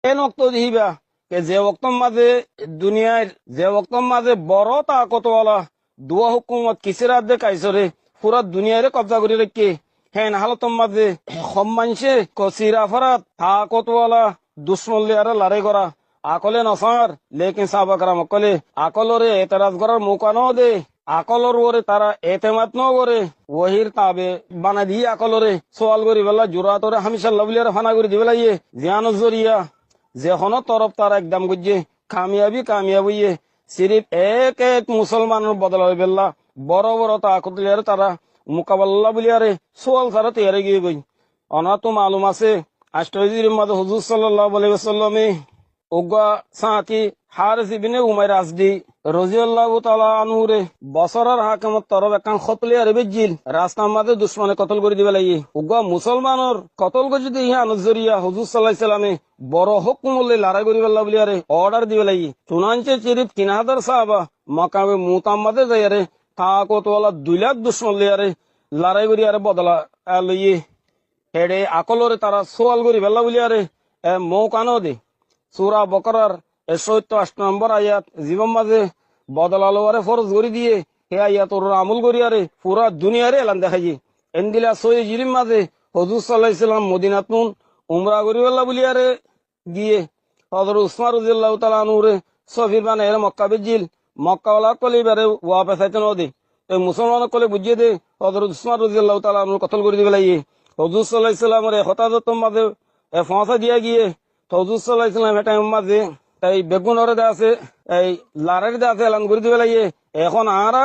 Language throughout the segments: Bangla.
এন অক্ত দিহিবা যে অক্তর মাঝে দুনিয়ার যে অক্তর মাঝে বড় তাকতওয়ালা দুয়া হুকুমত কিসের আদে কাইসরে পুরা দুনিয়ারে কবজা করে রেখে হেন হালতর মাঝে সব মানুষে কচিরা ফরাত তাকতওয়ালা দুশ্মল্লি আর লড়াই করা আকলে নসার লেকিন সাহাবাকরাম অকলে আকলরে এতরাজ করার মুকানো দে আকলর ওরে তারা এতেমাত ন করে ওহির তাবে বানা দিয়ে আকলরে সোয়াল করি বেলা জোরাতরে হামিশাল্লাহ বলিয়ারে ফানা করে দিবে লাগিয়ে জিয়ানো জরিয়া যেখনো তরফ তারা একদম গুজে কামিয়াবি সিরিফ এক এক মুসলমানের বদল হয়ে বেল্লা বড় বড় তাকতলিয়ারে তারা মোকাবেলা বলিয়ারে সোয়াল তারা তৈরি গিয়ে গই অনা তো মালুম আছে আষ্টজির মাদ হুজুর সাল্লাল্লাহু আলাইহি ওয়াসাল্লামে উগা সাথী হারিস ইবনে উমাইর আজদি রাদিয়াল্লাহু তাআলা আনহুরে বছরের হাকিমত তরফ একখান খতলিয়ারে বেজিল রাস্তার মাঝে দুশ্মনে কতল করে দিবে লাগি উগা মুসলমানের কতল করে যদি ইহা নজরিয়া হুজুর সাল্লাল্লাহু আলাইহি সাল্লামে বড় হুকুমলে লড়াই করি বেল্লা বলিয়ারে অর্ডার দিবে লাগি চুনাঞ্চে চিরিফ 3000 সাহাবা মাকামে মুতাম্মাদে যাইয়ারে তাকতওয়ালা 2 লাখ দুশ্মন লিয়ারে লড়াই করিয়ারে বদলা লইয়ে হেডে আকলরে তারা সোয়াল করি বেল্লা বলিয়ারে মৌকানো দে সূরা বকরার 178 নম্বর আয়াত জীবন মাঝে বদলালোয়ারে ফরজ করে দিয়ে হে আয়াত ওর আমল করিয়ারে পুরা দুনিয়ারে এলান দেখাই এন্দিলা সই জিরিম মাঝে হুজুর সাল্লাল্লাহু আলাইহি সাল্লাম মদিনাতুন উমরা করি বেল্লা বলিয়ারে গিয়ে হযরত উসমান রাদিয়াল্লাহু তাআলা আনহুরে সফির বানায় মক্কা বেজিল মক্কাওয়ালা কলিবারে ওয়াপস আইতে নদে এই মুসলমান কলে বুঝিয়ে দে হযরত উসমান রাদিয়াল্লাহু তাআলা আনহু কতল করে দিবে লাগি হুজুর সাল্লাল্লাহু আলাইহি সাল্লামের হতাজত মাঝে ফাঁসা দিয়া গিয়ে হুজুর সাল্লাল্লাহু আলাইহি সাল্লাম এটা মাঝে এই বেগুনরে দে আছে এই লারের দে আছে এলান করে দিবে লাগি এখন আরা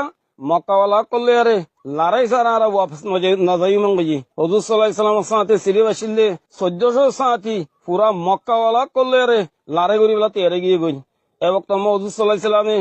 মক্কাওয়ালা করলে আরে লড়াই সারা আর ওয়াপস নজাই মঙ্গজি হুজুর সাল্লাল্লাহু আলাইহি সাল্লামের সাথে সিরিফ আসিলে 1400 সাথী পুরা মক্কাওয়ালা করলে আরে লড়াই করি বেলা তেরে গিয়ে গই এ বক্ত হুজুর সাল্লাল্লাহু আলাইহি সাল্লামে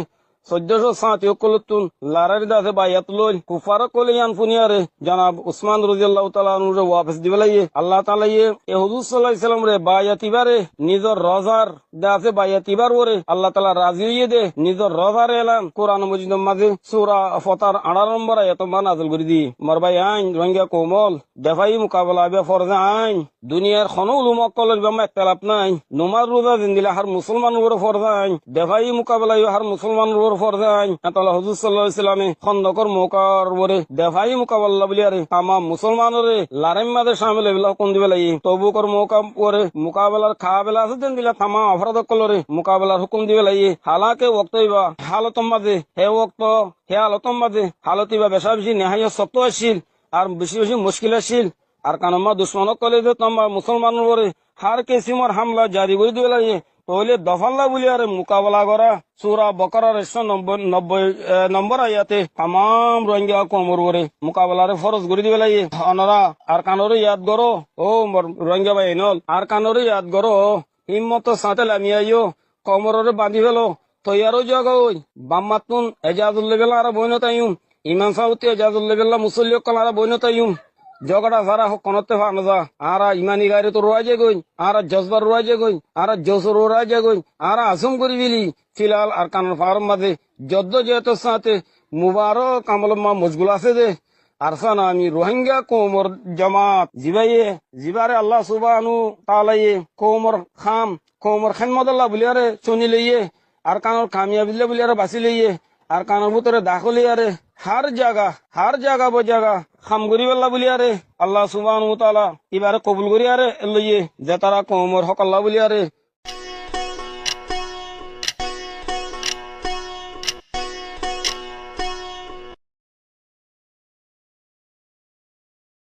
1400 সাথী কলতুন লড়াই দাসে বাইয়াত লই কুফার কলে ইয়ান ফুনিয়ারে জনাব উসমান রাদিয়াল্লাহু তাআলা আনহু ওয়াপস দিবে লাগি আল্লাহ তাআলা এ হুজুর সাল্লাল্লাহু আলাইহি সাল্লাম রে বাইয়াতিবারে নিজর রজার দাসে বাইয়াতিবার ওরে আল্লাহ তাআলা রাজি হইয়ে দে নিজর রজার এলান কোরআন মজিদের মাঝে সূরা ফাতার 18 নম্বর আয়াত নাযিল করে দি মর ভাই আইন রোহিঙ্গা কোমল দেফাই মোকাবেলা বে ফরজে আইন দুনিয়ার কোনো উলুমা কলের ব্যামা একতলাপ নাই নমাজ রোজা জিন্দিলা হার মুসলমান ওর ফরজে আইন দেফাই মোকাবেলা হার মুসলমান ওর ফরজে আইন আতালা হুজুর সাল্লাল্লাহু আলাইহি সাল্লামে খন্দকর মোকার ওরে দেফাই মোকাবেলা বলি আরে তামাম মুসলমানরে লারেম মাঝে শামিল হইলা কোন দিবে লাগি তবুকর মোকা ওরে মোকাবেলার খাবেলা আছে দেন দিলা তামাম অপরাধ কলরে মোকাবেলার হুকুম দিবে লাগি হালাকে ওয়াক্ত হইবা হালতম মাঝে হে ওয়াক্ত হে হালতম মাঝে হালতিবা বেশা বেশি নেহায় সত্য আসিল আর বেশি বেশি মুশকিল আসিল আর কানমা দুশ্মনক কলে যে তোমার মুসলমানের ওরে হার কিসিমর হামলা জারি করে দিবে লাগে তাহলে দফাল্লা বলি আরে মোকাবেলা করা সূরা বাকারার 190 নম্বর আয়াতে তামাম রোহিঙ্গা কমর ওরে মোকাবেলারে ফরজ করে দিবে লাগে অনরা আর কানরে ইয়াদ করো ও রোহিঙ্গা ভাই নল আর কানরে ইয়াদ করো হিম্মত সাথে লামিয়াইও কমরে বাঁধি ফেলো তৈয়ারও জাগা ওই বাম্মাতুন এজাজুল্লে বেলা আর বইন তাইম ইমাম সাউতি এজাজুল্লে বেলা মুসল্লি কল আর বইন তাইম জগড়া সারা কনতে ফানা যা আর ইমানি গাড়ি তো রোয়াজে গই আর জজবার রোয়াজে গই আর জসর রোয়াজে গই আর আসম করি বিলি ফিলহাল আর কানের ফার্ম মাঝে যদ্দ যেহেতু সাথে মুবারক আমলম্মা মশগুল আছে যে আর সানা আমি রোহিঙ্গা কোমর জামাত জিবাইয়ে জিবারে আল্লাহ সুবহানু তাআলায়ে কোমর খাম কোমর খেদমত আল্লাহ বলিয়ারে চুনি লইয়ে আর কানোর কামিয়াবিল্লা বলিয়ারে বাঁচি লইয়ে আর কানোর ভিতরে দাখলি আরে হার জায়গা বজাগা খাম করি বেল্লা বলিয়ারে আল্লাহ সুবহানাহু ওয়া তাআলা এবারে কবুল করি আরে লইয়ে যে তারা কোমর হক আল্লাহ বলিয়ারে